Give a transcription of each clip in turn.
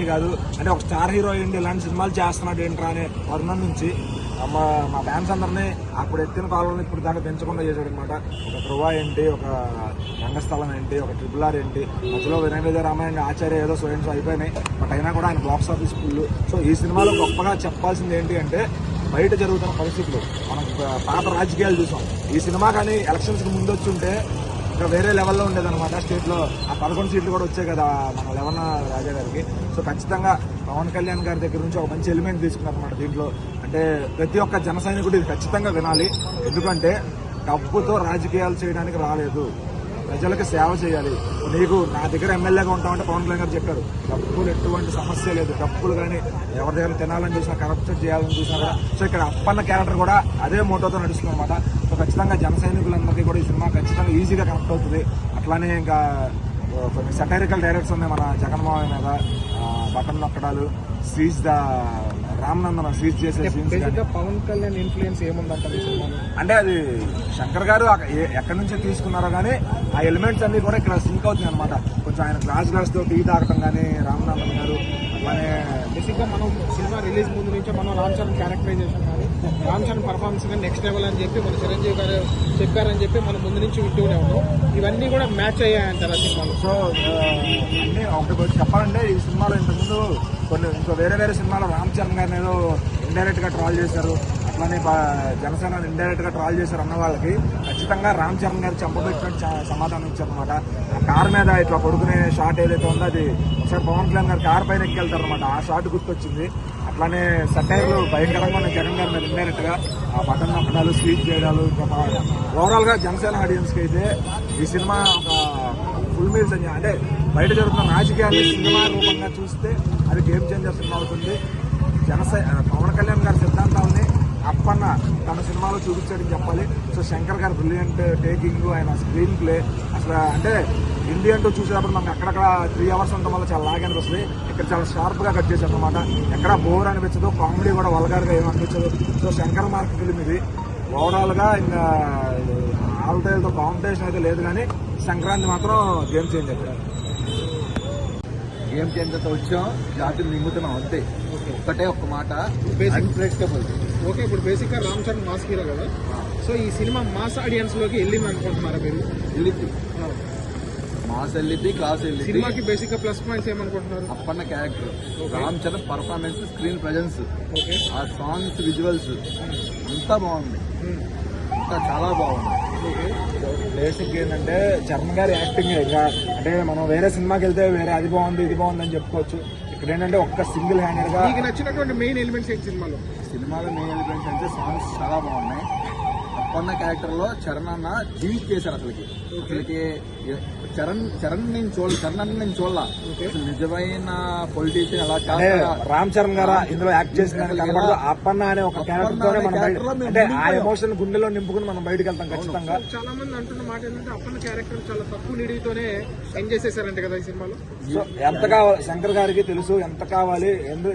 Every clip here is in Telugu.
అనేవి కాదు. అంటే ఒక స్టార్ హీరో ఏంటి ఇలాంటి సినిమాలు చేస్తున్నాడు ఏంట్రా అనే వర్ణం నుంచి మా ఫ్యాన్స్ అందరినీ అప్పుడు ఎత్తిన కాలంలో ఇప్పుడు దాకా పెంచకుండా చేశాడు అనమాట. ఒక ధ్రువ ఏంటి, ఒక రంగస్థలం ఏంటి, ఒక RRR ఏంటి, మధ్యలో వినయ రామాయణ ఆచార్య ఏదో సో అయిపోయినాయి. బట్ అయినా కూడా ఆయన బాక్స్ ఆఫీస్ ఫుల్. సో ఈ సినిమాలో గొప్పగా చెప్పాల్సింది ఏంటి అంటే బయట జరుగుతున్న పరిస్థితులు మనం పాత రాజకీయాలు చూసాం. ఈ సినిమా కానీ ఎలక్షన్స్కి ముందు వచ్చి ఉంటే ఇంకా వేరే లెవెల్లో ఉండేదన్నమాట. స్టేట్లో ఆ 11 సీట్లు కూడా వచ్చాయి కదా మన లెవెన్ రాజా గారికి. సో ఖచ్చితంగా పవన్ కళ్యాణ్ గారి దగ్గర నుంచి ఒక మంచి ఎలిమెంట్ తీసుకున్నారన్నమాట దీంట్లో. అంటే ప్రతి ఒక్క జన సైనికుడు ఇది ఖచ్చితంగా వినాలి. ఎందుకంటే డబ్బుతో రాజకీయాలు చేయడానికి రాలేదు, ప్రజలకు సేవ చేయాలి. నీకు నా దగ్గర ఎమ్మెల్యేగా ఉంటామంటే పవన్ కళ్యాణ్ గారు చెప్పారు, డబ్బులు ఎటువంటి సమస్య లేదు, డబ్బులు కానీ ఎవరి దగ్గర తినాలని చూసినా, కరప్షన్ చేయాలని చూసినా కూడా. సో ఇక్కడ అప్పన్న క్యారెక్టర్ కూడా అదే మోటోతో నడుస్తుంది అనమాట. సో ఖచ్చితంగా జన సైనికులందరికీ కూడా ఈ సినిమా ఖచ్చితంగా ఈజీగా కనెక్ట్ అవుతుంది. అట్లానే ఇంకా కొన్ని సటైరికల్ డైరెక్ట్స్ ఉన్నాయి మన జగన్మోహన్ మీద, బటన్ నొక్కడాలు, సీజ్ ద రామనందన సీజ్ చేసే సీన్స్. పవన్ కళ్యాణ్ ఇన్ఫ్లుయెన్స్ ఏముందంటారు ఈ సినిమాలో? అంటే అది శంకర్ గారు ఎక్కడి నుంచో తీసుకున్నారో కానీ ఆ ఎలిమెంట్స్ అన్ని కూడా ఇక్కడ సింక్ అవుతుంది అనమాట. కొంచెం ఆయన గ్లాస్ తో టీ తాగటం కానీ రామనాథన్ గారు అట్లానే బేసిక్గా మనం సినిమా రిలీజ్ ముందు నుంచే మనం రామ్ చరణ్ క్యారెక్టరైజేషన్ కానీ రామ్ చరణ్ పర్ఫార్మెన్స్ కానీ నెక్స్ట్ లెవెల్ అని చెప్పి మన చిరంజీవి గారు చెప్పారని చెప్పి మనం ముందు నుంచి వింటూనే ఉన్నాం. ఇవన్నీ కూడా మ్యాచ్ అయ్యాయంటారు ఆ సినిమాలో. సో అన్నీ ఒకటి చెప్పాలంటే ఈ సినిమాలో ఇంతకుముందు ఇంకో వేరే సినిమాలో రామ్ చరణ్ గారిని ఏదో ఇండైరెక్ట్ గా ట్రాల్ చేశారు, అట్లానే జనసేన ఇండైరెక్ట్ గా ట్రాల్ చేశారు అన్న వాళ్ళకి ఖచ్చితంగా రామ్ చరణ్ గారు చంపబెట్టినట్టు సమాధానం ఇచ్చారనమాట. ఆ కార్ మీద ఇట్లా పడుకునే షాట్ ఏదైతే ఉందో అది ఒకసారి పవన్ కళ్యాణ్ గారు కార్ పైన ఎక్కెళ్తారు అనమాట. ఆ షాట్ గుర్తొచ్చింది. అట్లానే సటైర్లు భయంకరంగా ఉన్నాయి జగన్ గారి మీద ఇండైరెక్ట్ గా, ఆ బటన్ నొక్కడాలు, స్వీట్ చేయడాలు. ఓవరాల్ గా జనసేన ఆడియన్స్ కి అయితే ఈ సినిమా ఒక ఫుల్ మీల్స్ అని, అంటే బయట జరుగుతున్న రాజకీయాన్ని సినిమా రూపంగా చూస్తే అది గేమ్ చేంజర్ సినిమా అవుతుంది. పవన్ కళ్యాణ్ గారి సిద్ధాంతాలని అప్పన్న తన సినిమాలో చూపించాడని చెప్పాలి. సో శంకర్ గారు బ్రిలియంట్ టేకింగ్, ఆయన స్క్రీన్ ప్లే అసలు అంటే ఇండియన్ టూ చూసేటప్పుడు మనకి అక్కడక్కడ 3 hours ఉండడం వల్ల చాలా లాగ్ అనిపిస్తుంది. ఇక్కడ చాలా షార్ప్గా కట్ చేశారు అనమాట. ఎక్కడ బోర్ అనిపించదు, కామెడీ కూడా వల్గర్గా ఏమనిపించదు. సో శంకర్ మార్క్ ఫిలిం ఇది. ఓవరాల్గా ఇంకా ఆల్టైల్తో కాంపిటీషన్ అయితే లేదు, కానీ సంక్రాంతి మాత్రం గేమ్ చేంజర్. గేమ్ చేంజర్తో వచ్చాం, జాతిని మింగుతున్నాం అంతే. ఒక్కటే ఒక్క మాట, అన్ప్రెడిక్టబుల్. ఓకే, ఇప్పుడు బేసిక్గా రామ్ చరణ్ మాస్ హీరో కదా, సో ఈ సినిమా మాస్ ఆడియన్స్ లోకి వెళ్ళింది అనుకుంటున్నారా మీరు? వెళ్ళింది, మాస్ వెళ్ళింది, క్లాస్ వెళ్ళింది. సినిమాకి బేసిక్గా ప్లస్ పాయింట్స్ ఏమనుకుంటున్నారు? Appanna character, Ram Charan performance, screen presence, ఆ సాంగ్స్, విజువల్స్ అంతా బాగుంది, అంతా చాలా బాగుంది. బేసిక్ ఏంటంటే చరణ్ గారి యాక్టింగ్ అంటే మనం వేరే సినిమాకి వెళ్తే వేరే అది బాగుంది ఇది బాగుంది అని చెప్పుకోవచ్చు. ఇక్కడ ఏంటంటే ఒక్క సింగిల్ హ్యాండెడ్ గా మీకు నచ్చినటువంటి మెయిన్ ఎలిమెంట్స్ ఏంటి సినిమాలో? సినిమాలో మెయిన్ ఎలిమెంట్స్ అంటే సాంగ్స్ చాలా బాగున్నాయి. అప్పన్న క్యారెక్టర్ లో చరణ్ అన్న జీవిట్ చేశారు. అసలుకి చరణ్ నేను చూడలా. నిజమైన పొలిటీషియన్ అలా రామ్ చరణ్ గారు ఇందులో యాక్ట్ చేసిన అప్పన్న అనే ఒక క్యారెక్టర్ అంటే ఆ ఎమోషన్ గుండెలో నింపుకుని మనం బయటకు వెళ్తాం ఖచ్చితంగా. చాలా మంది అంటున్న మాట ఏంటంటే అప్పన్న క్యారెక్టర్ చాలా తక్కువ నిడితోనే ఎంజాయ్ చేశారంటే కదా ఈ సినిమాలో. సో ఎంత కావాలి శంకర్ గారికి తెలుసు ఎంత కావాలి.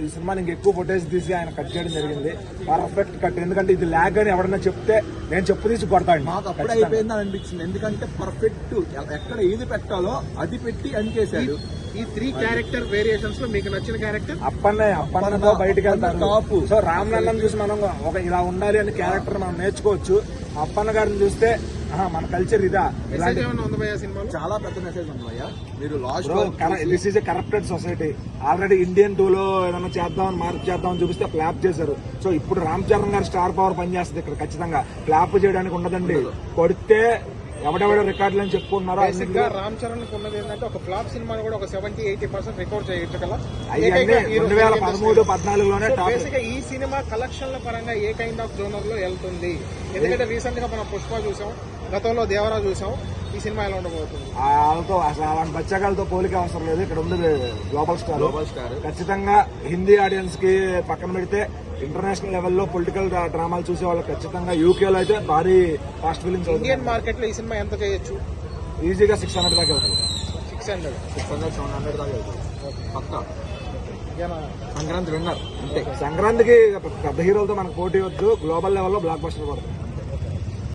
ఈ సినిమాని ఇంకెక్కువ ఫుటేజ్ తీసి ఆయన కట్ చేయడం జరిగింది, పర్ఫెక్ట్ కట్. ఎందుకంటే ఇది ల్యాగ్ అని ఎవడన్నా చెప్తే నేను చెప్పు తీసి కొడతాడు. మాకు అప్పుడే అయిపోయిందని అనిపించింది, ఎందుకంటే పర్ఫెక్ట్ ఎక్కడ ఏది పెట్టాలో అది పెట్టి అని చేశాడు. ఈ 3 క్యారెక్టర్ వేరియేషన్స్ లో మీకు నచ్చిన క్యారెక్టర్ అప్పన్నతో బయటకు వెళ్తారు. సో రామ్ నందన్ చూసి మనం ఒక ఇలా ఉండాలి అనే క్యారెక్టర్ మనం నేర్చుకోవచ్చు. అప్పన్న గారిని చూస్తే మన కల్చర్ ఇదా, చాలా పెద్ద మెసేజ్ ఉంది. మీరు last this is a corrupted society. Already Indian 2 లో ఏదైనా చేద్దామని మార్పు చేద్దామని చూపిస్తే ఫ్లాప్ చేశారు. సో ఇప్పుడు రామ్ చరణ్ గారు స్టార్ పవర్ పనిచేస్తుంది ఇక్కడ. ఖచ్చితంగా ఫ్లాప్ చేయడానికి ఉండదండి. కొడితే ఎవడెవడ రికార్డులు అని చెప్పుకుంటున్నారో రామ్ చరణ్ ఉన్నది ఏంటంటే ఒక ఫ్లాప్ సినిమాని కూడా ఒక 70-80% రికార్డ్ చేయగల 2013-14లోనే. ఈ సినిమా కలెక్షన్ల పరంగా ఏ కైండ్ ఆఫ్ జోనర్ లో వెళ్తుంది? ఎందుకంటే రీసెంట్ గా మనం పుష్ప చూసాం, గతంలో దేవరా చూసాం. ఈ సినిమా ఎలా ఉండబోతుంది? వాళ్ళతో అసలు అలాంటి బచ్చగాలతో పోలిక అవసరం లేదు. ఇక్కడ ఉంది గ్లోబల్ స్టార్. ఖచ్చితంగా హిందీ ఆడియన్స్ కి పక్కన పెడితే ఇంటర్నేషనల్ లెవెల్లో పొలిటికల్ డ్రామాలు చూసే వాళ్ళు ఖచ్చితంగా యూకేలో అయితే భారీ ఫాస్ట్ ఫిలిమ్స్. ఇండియన్ మార్కెట్ లో ఈ సినిమా ఎంత చేయొచ్చు? ఈజీగా 600 దాకా అవుతుంది. 600-700 దాకా అవుతుంది పక్కా. సంక్రాంతి విన్నర్ అంటే సంక్రాంతికి పెద్ద హీరోలతో మనకు పోటీ వద్దు, గ్లోబల్ లెవెల్లో బ్లాక్ బస్టర్ పడుతుంది.